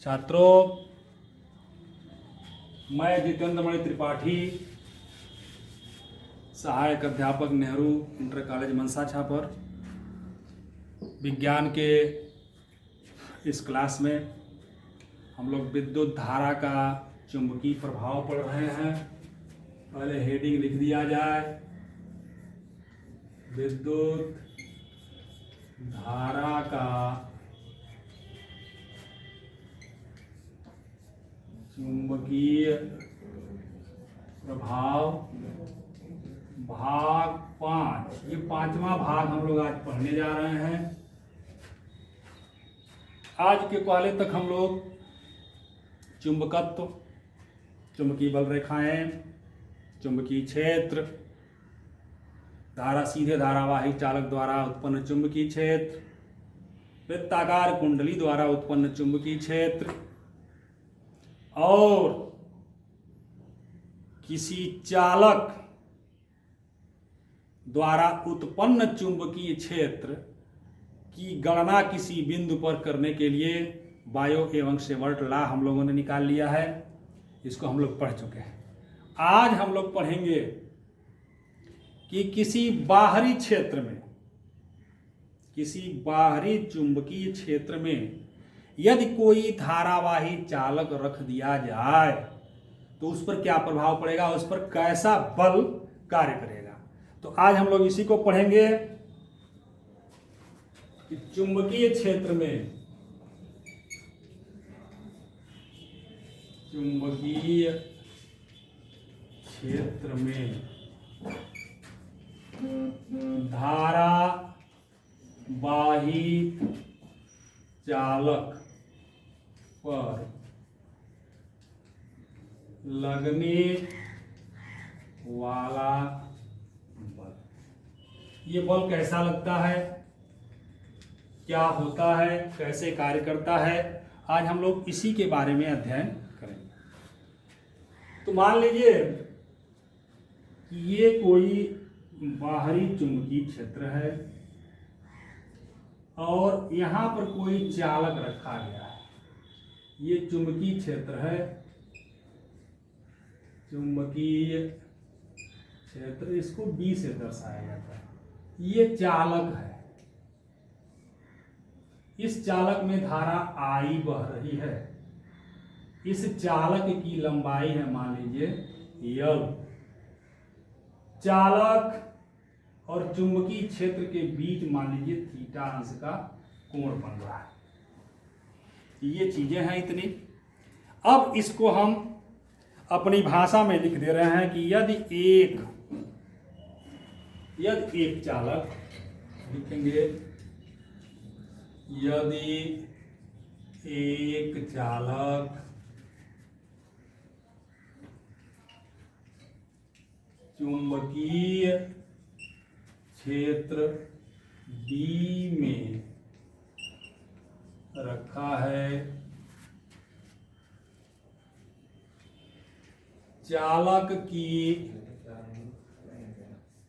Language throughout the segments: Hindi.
छात्रों, मैं जितेंद्र मणि त्रिपाठी, सहायक अध्यापक नेहरू इंटर कॉलेज मनसा छापर, विज्ञान के इस क्लास में हम लोग विद्युत धारा का चुंबकीय प्रभाव पढ़ रहे हैं। पहले हेडिंग लिख दिया जाए, विद्युत धारा का चुंबकीय प्रभाव भाग 5। ये 5वां भाग हम लोग आज पढ़ने जा रहे हैं। आज के पहले तक हम लोग चुंबकत्व, चुंबकीय बल रेखाएं, चुंबकीय क्षेत्र, धारा सीधे धारावाही चालक द्वारा उत्पन्न चुंबकीय क्षेत्र, वृत्ताकार कुंडली द्वारा उत्पन्न चुंबकीय क्षेत्र और किसी चालक द्वारा उत्पन्न चुंबकीय क्षेत्र की गणना किसी बिंदु पर करने के लिए बायो एवं शेवर्ट लॉ हम लोगों ने निकाल लिया है। इसको हम लोग पढ़ चुके हैं। आज हम लोग पढ़ेंगे कि किसी बाहरी क्षेत्र में, किसी बाहरी चुंबकीय क्षेत्र में यदि कोई धारावाही चालक रख दिया जाए तो उस पर क्या प्रभाव पड़ेगा, उस पर कैसा बल कार्य करेगा। तो आज हम लोग इसी को पढ़ेंगे कि चुंबकीय क्षेत्र में, चुंबकीय क्षेत्र में धारावाही चालक पर लगने वाला बल, ये बल कैसा लगता है, क्या होता है, कैसे कार्य करता है, आज हम लोग इसी के बारे में अध्ययन करेंगे। तो मान लीजिए कि ये कोई बाहरी चुंबकीय क्षेत्र है और यहाँ पर कोई चालक रखा गया है। ये चुंबकीय क्षेत्र है, चुंबकीय क्षेत्र, इसको B से दर्शाया जाता है। ये चालक है, इस चालक में धारा I बह रही है। इस चालक की लंबाई है मान लीजिए L। चालक और चुंबकीय क्षेत्र के बीच मान लीजिए थीटा अंश का कोण बन रहा है। ये चीजें हैं इतनी। अब इसको हम अपनी भाषा में लिख दे रहे हैं कि यदि एक चालक लिखेंगे, यदि एक चालक चुंबकीय क्षेत्र B में रखा है, चालक की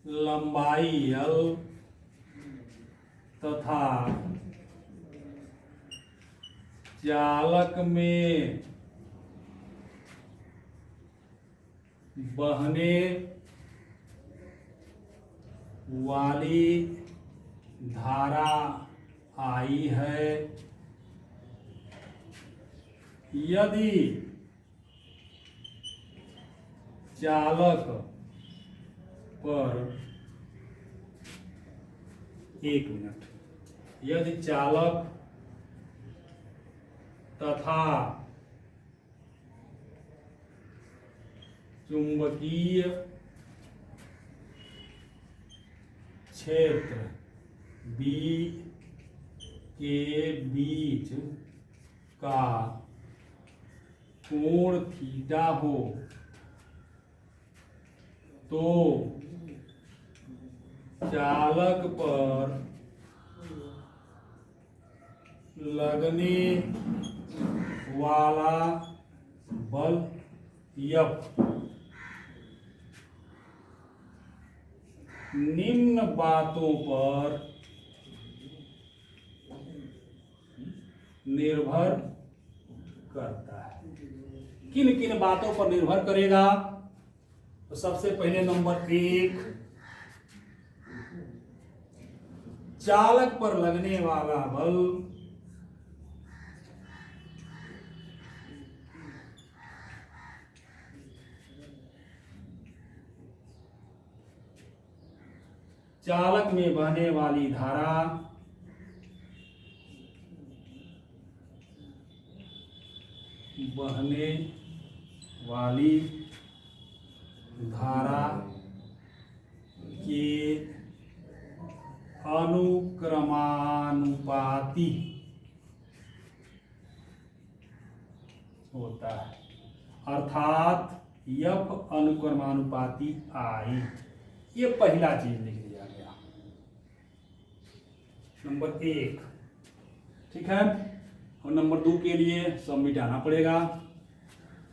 लंबाई L तथा चालक में बहने वाली धारा I है। यदि चालक पर, एक मिनट, यदि चालक तथा चुंबकीय क्षेत्र B के बीच का कोण थीटा हो तो चालक पर लगने वाला बल F निम्न बातों पर निर्भर करता है। किन किन बातों पर निर्भर करेगा? तो सबसे पहले नंबर 1, चालक पर लगने वाला बल चालक में बहने वाली धारा के अनुक्रमानुपाती होता है, अर्थात F अनुक्रमानुपाती I। ये पहला चीज लिख दिया गया, नंबर 1। ठीक है, और नंबर 2 के लिए सब मिटाना पड़ेगा,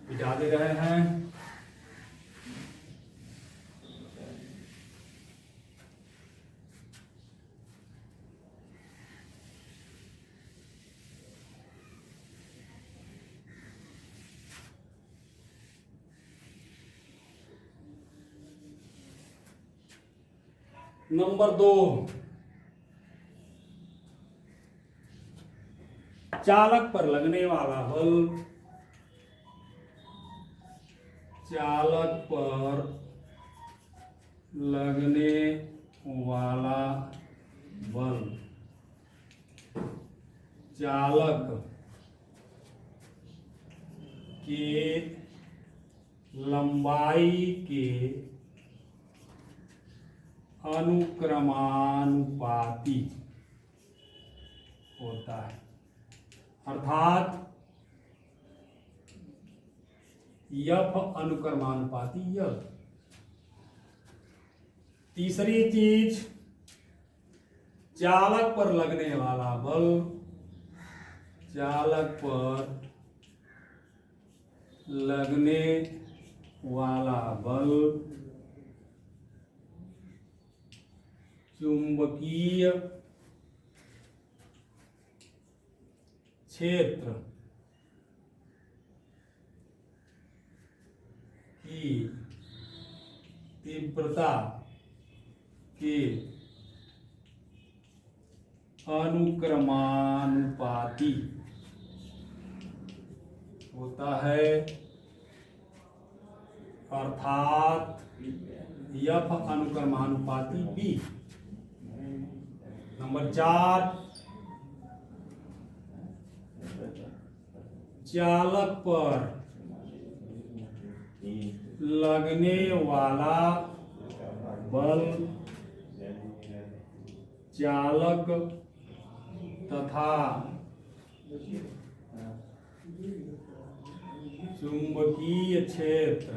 मिटा दे रहे हैं। नंबर 2, चालक पर लगने वाला बल, चालक पर लगने वाला बल चालक के लंबाई के अनुक्रमानुपाती होता है, अर्थात F अनुक्रमानुपाती F। तीसरी चीज, चालक पर लगने वाला बल, चालक पर लगने वाला बल चुंबकीय क्षेत्र की तीव्रता के अनुक्रमानुपाती होता है, अर्थात F अनुक्रमानुपाती B। नंबर 4, चालक पर लगने वाला बल चालक तथा चुंबकीय क्षेत्र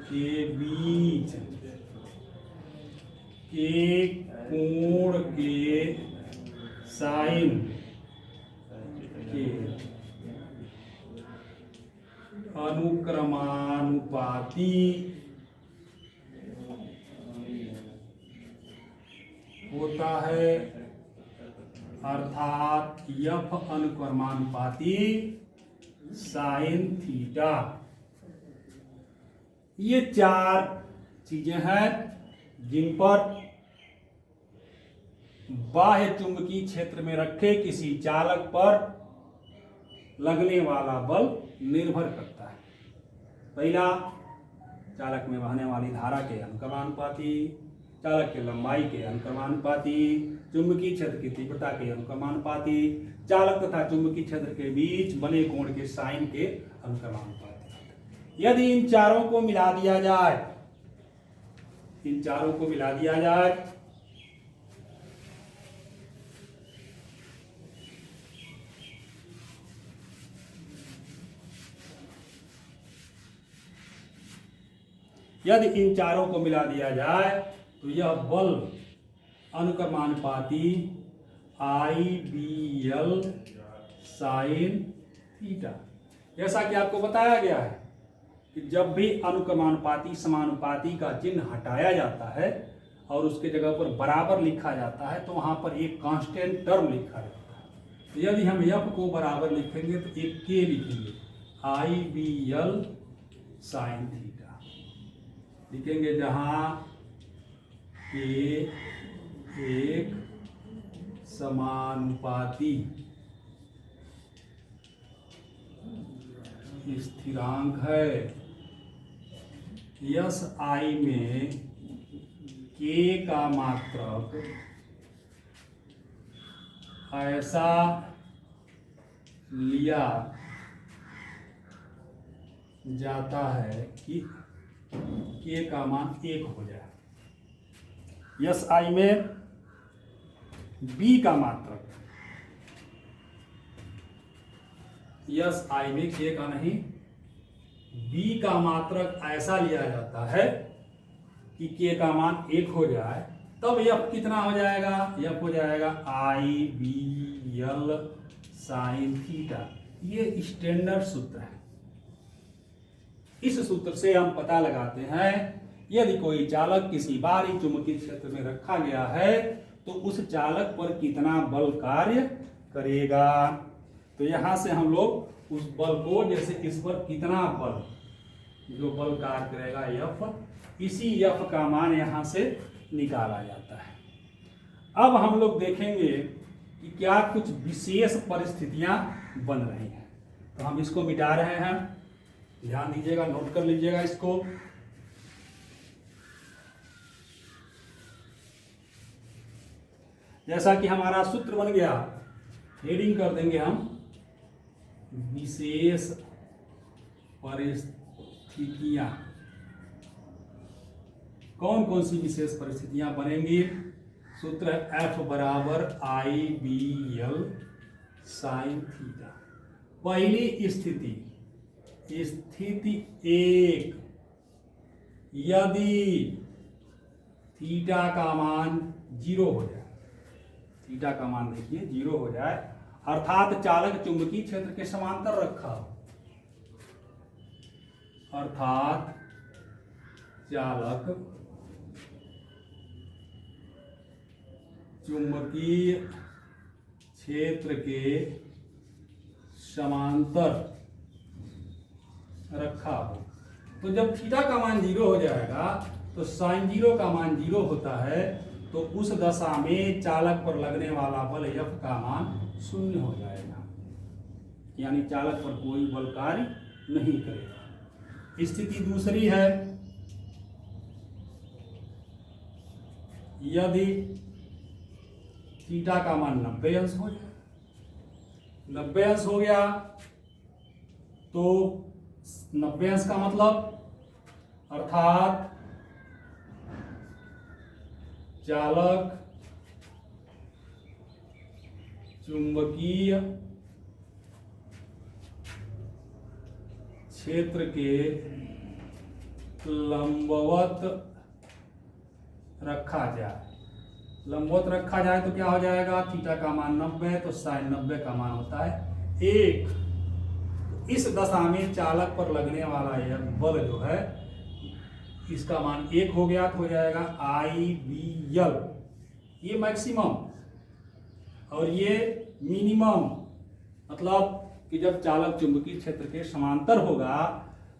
के बीच के कोण के साइन के अनुक्रमानुपाती होता है, अर्थात F अनुक्रमानुपाती साइन थीटा। ये 4 चीजें हैं जिन पर बाह्य चुंबकीय क्षेत्र में रखे किसी चालक पर लगने वाला बल निर्भर करता है। पहला, चालक में बहने वाली धारा के अनुक्रमानुपाती, चालक के लंबाई के अनुक्रमानुपाती, चुंबकीय क्षेत्र की तीव्रता के अनुक्रमानुपाती, चालक तथा चुंबकीय क्षेत्र के बीच बने कोण के साइन के अनुक्रमानुपाती। यदि इन चारों को मिला दिया जाए, इन चारों को मिला दिया जाए यदि इन चारों को मिला दिया जाए तो यह बल अनुक्रमानुपाती IBL साइन थीटा, जैसा कि आपको बताया गया है कि जब भी अनुक्रमानुपाती समानुपाती का चिन्ह हटाया जाता है और उसके जगह पर बराबर लिखा जाता है तो वहां पर एक कांस्टेंट टर्म लिखा जाता है। तो यदि हम एफ को बराबर लिखेंगे तो एक के लिखेंगे, आई बी एल साइन थीटा लिखेंगे, जहां के एक समानुपाती स्थिरांक है। यस आई में के का मात्रक ऐसा लिया जाता है कि के का मान 1 हो जाए। यस आई में बी का मात्रक, यस आई में के का नहीं बी का मात्रक ऐसा लिया जाता है कि के का मान 1 हो जाए, तब एफ कितना हो जाएगा, एफ हो जाएगा आई बी एल साइन थीटा। ये स्टैंडर्ड सूत्र है। इस सूत्र से हम पता लगाते हैं यदि कोई चालक किसी बाहरी चुंबकीय क्षेत्र में रखा गया है तो उस चालक पर कितना बल कार्य करेगा। तो यहां से हम लोग उस बल को, जैसे इस पर कितना बल, जो बल कार्य करेगा एफ, इसी एफ का मान यहां से निकाला जाता है। अब हम लोग देखेंगे कि क्या कुछ विशेष परिस्थितियां बन रही हैं। तो हम इसको मिटा रहे हैं, ध्यान दीजिएगा, नोट कर लीजिएगा इसको। जैसा कि हमारा सूत्र बन गया, हेडिंग कर देंगे हम विशेष परिस्थितियां। कौन कौन सी विशेष परिस्थितियां बनेंगी? सूत्र है एफ बराबर आई बी एल साइन थीटा। पहली स्थिति, स्थिति 1, यदि थीटा का मान 0 हो जाए, थीटा का मान देखिए 0 हो जाए, अर्थात चालक चुंबकीय क्षेत्र के समांतर रखा हो, अर्थात चालक चुंबकीय क्षेत्र के समांतर रखा हो। तो जब थीटा का मान 0 हो जाएगा तो साइन 0 का मान 0 होता है, तो उस दशा में चालक पर लगने वाला बल एफ का मान 0 हो जाएगा, यानी चालक पर कोई बल कार्य नहीं करेगा। स्थिति दूसरी है, यदि थीटा का मान 90 अंश हो जाए, 90 अंश हो गया तो 90 अंश का मतलब अर्थात चालक चुंबकीय क्षेत्र के लंबवत रखा जाए। लंबवत रखा जाए तो क्या हो जाएगा, थीटा का मान 90 तो साइन 90 का मान होता है 1। इस दशा में चालक पर लगने वाला यह बल जो है, इसका मान 1 हो गया तो हो जाएगा आई बी एल, ये मैक्सिमम और ये मिनिमम। मतलब कि जब चालक चुंबकीय क्षेत्र के समांतर होगा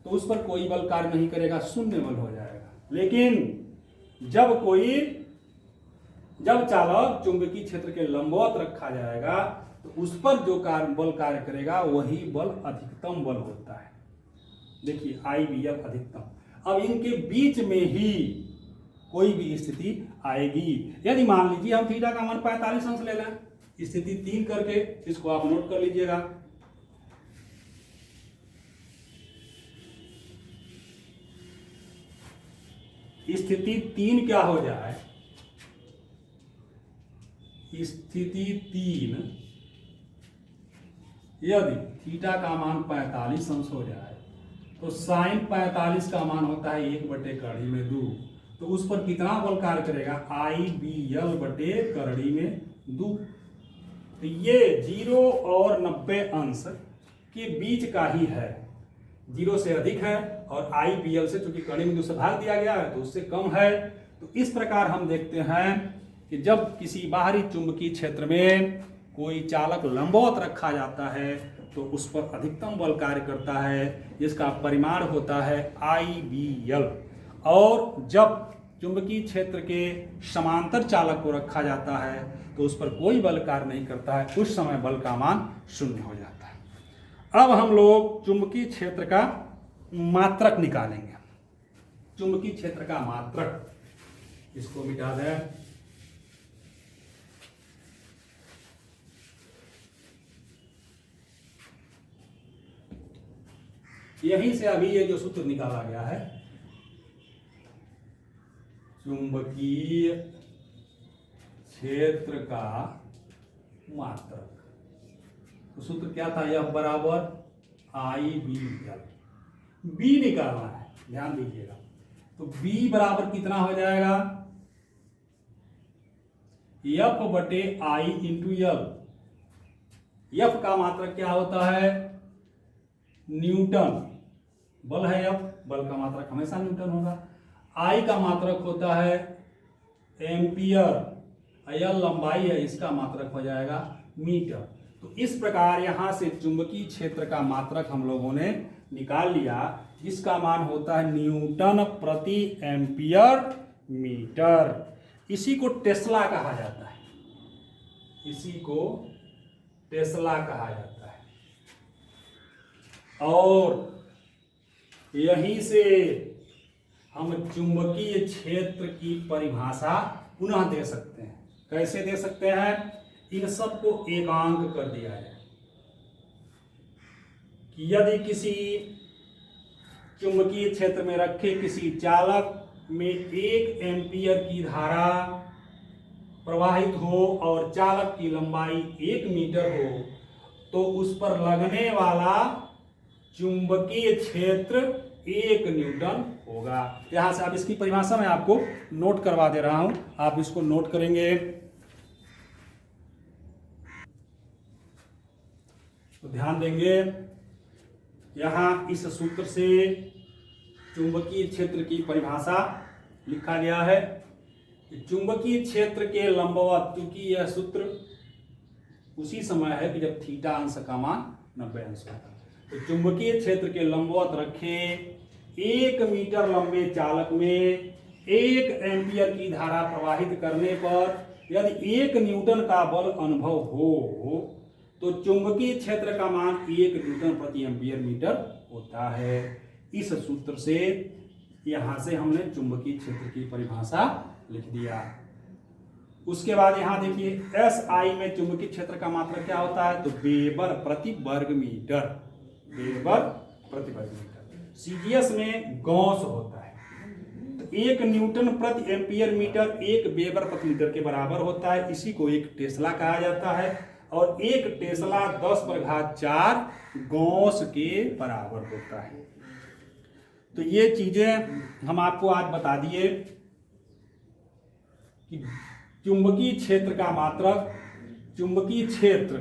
तो उस पर कोई बल कार्य नहीं करेगा, 0 बल हो जाएगा। लेकिन जब चालक चुंबकीय क्षेत्र के लंबवत रखा जाएगा तो उस पर जो बल कार्य करेगा वही बल अधिकतम बल होता है। देखिए आई बी एल अधिकतम। अब इनके बीच में ही कोई भी स्थिति आएगी। यदि मान लीजिए हम थीटा का मान 45 अंश ले लें, स्थिति 3 करके, इसको आप नोट कर लीजिएगा। स्थिति 3 क्या हो जाए, स्थिति 3 यदि थीटा का मान 45 अंश हो जाए तो साइन 45 का मान होता है 1/2। तो उस पर कितना बल कार्य करेगा, आई बी एल बटे करड़ी में 2। तो ये 0 और 90 अंश के बीच का ही है, 0 से अधिक है और आई बी एल से, चूंकि करड़ी में 2 से भाग दिया गया है तो उससे कम है। तो इस प्रकार हम देखते हैं कि जब किसी बाहरी चुंबकीय क्षेत्र में कोई चालक लंबवत रखा जाता है तो उस पर अधिकतम बल कार्य करता है, जिसका परिमाण होता है IBL। और जब चुंबकीय क्षेत्र के समांतर चालक को रखा जाता है तो उस पर कोई बल कार्य नहीं करता है, उस समय बल का मान 0 हो जाता है। अब हम लोग चुंबकीय क्षेत्र का मात्रक निकालेंगे। चुंबकीय क्षेत्र का मात्रक, इसको मिटा दें। यहीं से अभी ये जो सूत्र निकाला गया है, चुंबकीय क्षेत्र का मात्रक, तो सूत्र क्या था? F बराबर IBL। B निकालना है, ध्यान दीजिएगा। तो B बराबर कितना हो जाएगा? F बटे I इंटू L। F का मात्रक क्या होता है? न्यूटन। बल है F, बल का मात्रक हमेशा न्यूटन होगा। I का मात्रक होता है एम्पियर, L लंबाई है, इसका मात्रक हो जाएगा मीटर। तो इस प्रकार यहां से चुंबकीय क्षेत्र का मात्रक हम लोगों ने निकाल लिया, जिसका मान होता है न्यूटन प्रति एम्पियर मीटर। इसी को टेस्ला कहा जाता है, इसी को टेस्ला कहा जाता है। और यहीं से हम चुंबकीय क्षेत्र की परिभाषा पुनः दे सकते हैं। कैसे दे सकते हैं? इन सबको एकांक कर दिया है कि यदि किसी चुंबकीय क्षेत्र में रखे किसी चालक में 1 एम्पियर की धारा प्रवाहित हो और चालक की लंबाई 1 मीटर हो, तो उस पर लगने वाला चुंबकीय क्षेत्र 1 न्यूटन होगा। यहां से आप इसकी परिभाषा मैं आपको नोट करवा दे रहा हूं, आप इसको नोट करेंगे। तो ध्यान देंगे, यहां इस सूत्र से चुंबकीय क्षेत्र की परिभाषा लिखा गया है कि चुंबकीय क्षेत्र के लंबवत, क्योंकि यह सूत्र उसी समय है कि जब थीटा अंश का मान 90 अंश होता है। तो चुंबकीय क्षेत्र के लंबवत रखे 1 मीटर लंबे चालक में 1 एम्पियर की धारा प्रवाहित करने पर यदि 1 न्यूटन का बल अनुभव हो तो चुंबकीय क्षेत्र का मान 1 न्यूटन प्रति एम्पियर मीटर होता है। इस सूत्र से यहां से हमने चुंबकीय क्षेत्र की परिभाषा लिख दिया। उसके बाद यहां देखिए SI में चुंबकीय क्षेत्र का मात्रक क्या होता है? तो वेबर प्रति वर्ग मीटर, वेबर प्रति वर्ग मीटर। CGS में गॉस होता है, तो 1 न्यूटन प्रति एम्पियर मीटर 1 वेबर प्रति मीटर के बराबर होता है। इसी को एक टेस्ला कहा जाता है और 1 टेस्ला 10⁴ गॉस के बराबर होता है। तो ये चीजें हम आपको आज बता दिए कि चुंबकीय क्षेत्र का मात्रक, चुंबकीय क्षेत्र,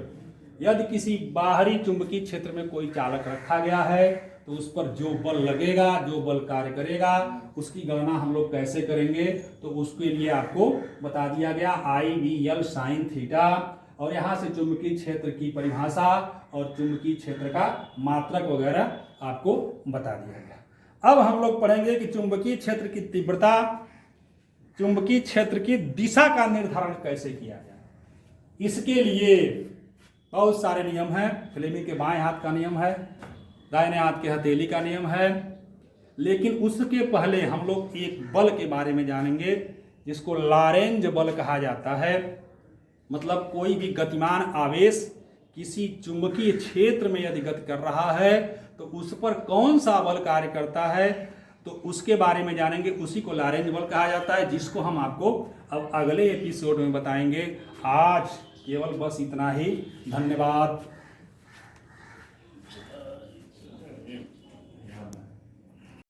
यदि किसी बाहरी चुंबकीय क्षेत्र में कोई चालक रखा गया है तो उस पर जो बल लगेगा, जो बल कार्य करेगा, उसकी गणना हम लोग कैसे करेंगे, तो उसके लिए आपको बता दिया गया IBL sin थीटा। और यहाँ से चुंबकीय क्षेत्र की परिभाषा और चुंबकीय क्षेत्र का मात्रक वगैरह आपको बता दिया गया। अब हम लोग पढ़ेंगे कि चुंबकीय क्षेत्र की तीव्रता, चुंबकीय क्षेत्र की दिशा का निर्धारण कैसे किया जाए। इसके लिए बहुत सारे नियम हैं। फ्लेमिंग के बाएं हाथ का नियम है, दाहिने हाथ के हथेली का नियम है, लेकिन उसके पहले हम लोग एक बल के बारे में जानेंगे जिसको लॉरेंज बल कहा जाता है। मतलब कोई भी गतिमान आवेश किसी चुंबकीय क्षेत्र में यदि गति कर रहा है तो उस पर कौन सा बल कार्य करता है, तो उसके बारे में जानेंगे। उसी को लॉरेंज बल कहा जाता है, जिसको हम आपको अब अगले एपिसोड में बताएंगे। आज केवल बस इतना ही। धन्यवाद।